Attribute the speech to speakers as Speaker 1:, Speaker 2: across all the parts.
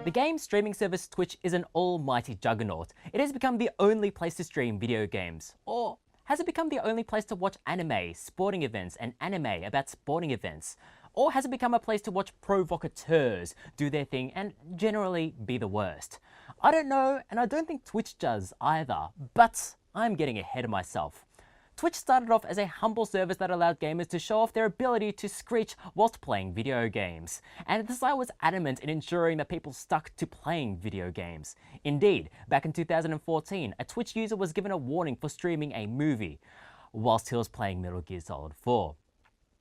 Speaker 1: The game streaming service Twitch is an almighty juggernaut. It has become the only place to stream video games. Or has it become the only place to watch anime, sporting events, and anime about sporting events? Or has it become a place to watch provocateurs do their thing and generally be the worst? I don't know, and I don't think Twitch does either, but I'm getting ahead of myself. Twitch started off as a humble service that allowed gamers to show off their ability to screech whilst playing video games. And the site was adamant in ensuring that people stuck to playing video games. Indeed, back in 2014, a Twitch user was given a warning for streaming a movie whilst he was playing Metal Gear Solid 4.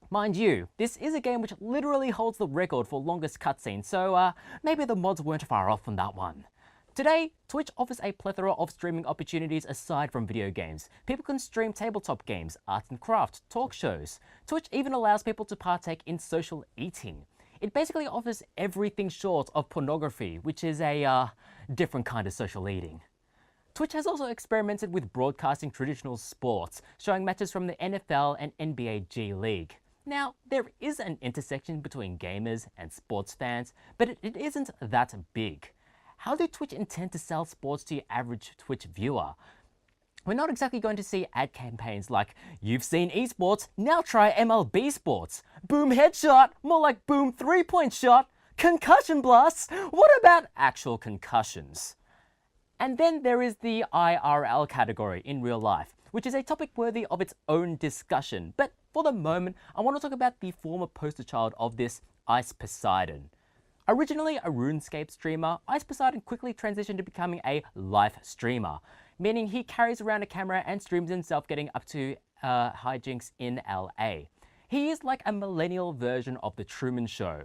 Speaker 1: Mind you, this is a game which literally holds the record for longest cutscene, so maybe the mods weren't far off from that one. Today, Twitch offers a plethora of streaming opportunities aside from video games. People can stream tabletop games, arts and crafts, talk shows. Twitch even allows people to partake in social eating. It basically offers everything short of pornography, which is a different kind of social eating. Twitch has also experimented with broadcasting traditional sports, showing matches from the NFL and NBA G League. Now, there is an intersection between gamers and sports fans, but it isn't that big. How do Twitch intend to sell sports to your average Twitch viewer? We're not exactly going to see ad campaigns like, "You've seen esports, now try MLB sports. Boom headshot, more like boom three-point shot. Concussion blasts, what about actual concussions?" And then there is the IRL category, in real life, which is a topic worthy of its own discussion. But for the moment, I want to talk about the former poster child of this, Ice Poseidon. Originally a RuneScape streamer, Ice Poseidon quickly transitioned to becoming a life streamer, meaning he carries around a camera and streams himself getting up to hijinks in LA. He is like a millennial version of The Truman Show,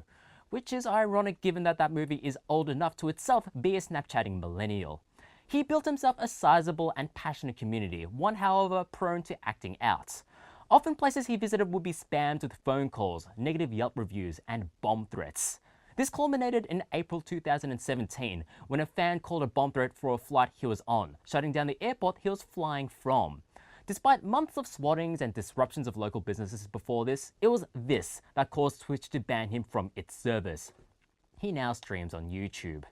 Speaker 1: which is ironic given that that movie is old enough to itself be a Snapchatting millennial. He built himself a sizable and passionate community, one however prone to acting out. Often places he visited would be spammed with phone calls, negative Yelp reviews, and bomb threats. This culminated in April 2017 when a fan called a bomb threat for a flight he was on, shutting down the airport he was flying from. Despite months of swattings and disruptions of local businesses before this, it was this that caused Twitch to ban him from its service. He now streams on YouTube.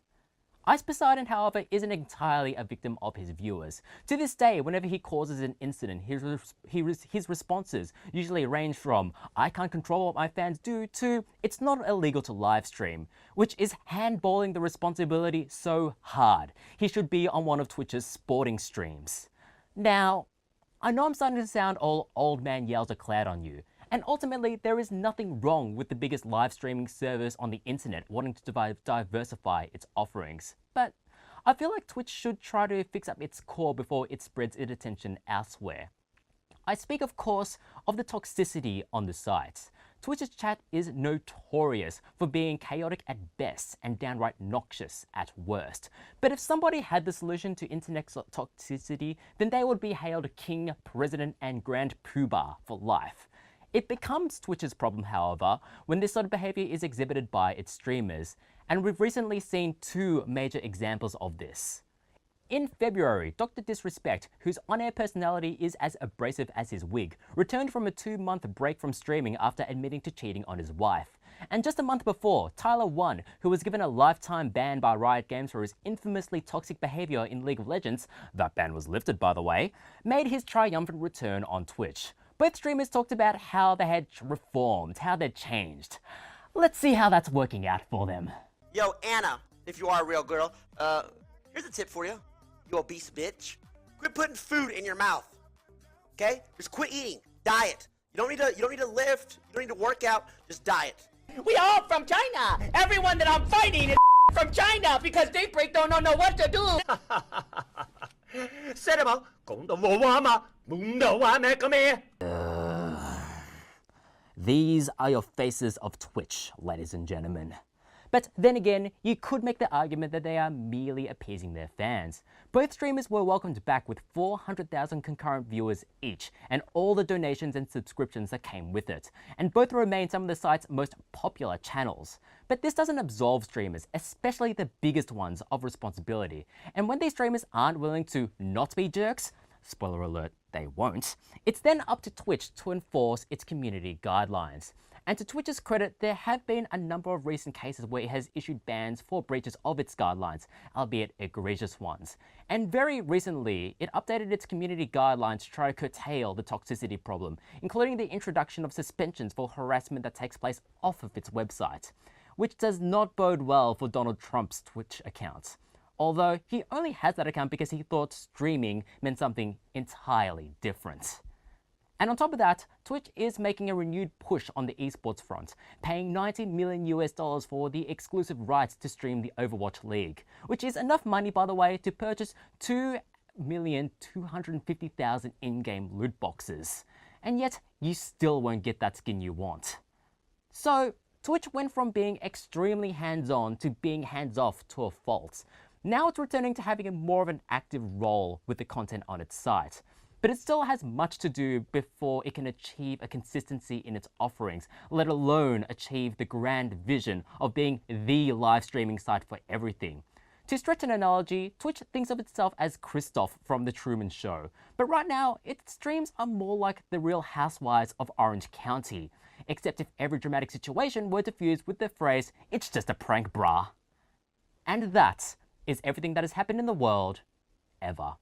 Speaker 1: Ice Poseidon, however, isn't entirely a victim of his viewers. To this day, whenever he causes an incident, his responses usually range from, "I can't control what my fans do," to, "It's not illegal to live stream," which is handballing the responsibility so hard. He should be on one of Twitch's sporting streams. Now, I know I'm starting to sound all old man yells a cloud on you, and ultimately there is nothing wrong with the biggest live streaming service on the internet wanting to diversify its offerings, but I feel like Twitch should try to fix up its core before it spreads its attention elsewhere. I speak, of course, of the toxicity on the site. Twitch's chat is notorious for being chaotic at best and downright noxious at worst. But if somebody had the solution to internet toxicity, then they would be hailed king, president, and grand poobah for life. It becomes Twitch's problem, however, when this sort of behavior is exhibited by its streamers, and we've recently seen two major examples of this. In February, Dr. Disrespect, whose on-air personality is as abrasive as his wig, returned from a 2-month break from streaming after admitting to cheating on his wife. And just a month before, Tyler One, who was given a lifetime ban by Riot Games for his infamously toxic behavior in League of Legends, that ban was lifted by the way, made his triumphant return on Twitch. Both streamers talked about how they had reformed, how they'd changed. Let's see how that's working out for them.
Speaker 2: Yo, Anna, if you are a real girl, here's a tip for you. You obese bitch. Quit putting food in your mouth. Okay? Just quit eating. Diet. You don't need to lift. You don't need to work out. Just diet.
Speaker 3: We all from China. Everyone that I'm fighting is from China because Daybreak don't know what to do.
Speaker 4: 識啦嘛，講到我話嘛，冇到話咩咁咩？
Speaker 1: These are your faces of Twitch, ladies and gentlemen. But then again, you could make the argument that they are merely appeasing their fans. Both streamers were welcomed back with 400,000 concurrent viewers each, and all the donations and subscriptions that came with it. And both remain some of the site's most popular channels. But this doesn't absolve streamers, especially the biggest ones, of responsibility. And when these streamers aren't willing to not be jerks, spoiler alert, they won't, it's then up to Twitch to enforce its community guidelines. And to Twitch's credit, there have been a number of recent cases where it has issued bans for breaches of its guidelines, albeit egregious ones. And very recently, it updated its community guidelines to try to curtail the toxicity problem, including the introduction of suspensions for harassment that takes place off of its website, which does not bode well for Donald Trump's Twitch account. Although he only has that account because he thought streaming meant something entirely different. And on top of that, Twitch is making a renewed push on the esports front, paying $90 million for the exclusive rights to stream the Overwatch League, which is enough money, by the way, to purchase 2,250,000 in-game loot boxes. And yet, you still won't get that skin you want. So, Twitch went from being extremely hands-on to being hands-off to a fault. Now it's returning to having more of an active role with the content on its site. But it still has much to do before it can achieve a consistency in its offerings, let alone achieve the grand vision of being the live streaming site for everything. To stretch an analogy, Twitch thinks of itself as Kristoff from The Truman Show, but right now, its streams are more like the Real Housewives of Orange County, except if every dramatic situation were diffused with the phrase, "It's just a prank, brah." And that is everything that has happened in the world, ever.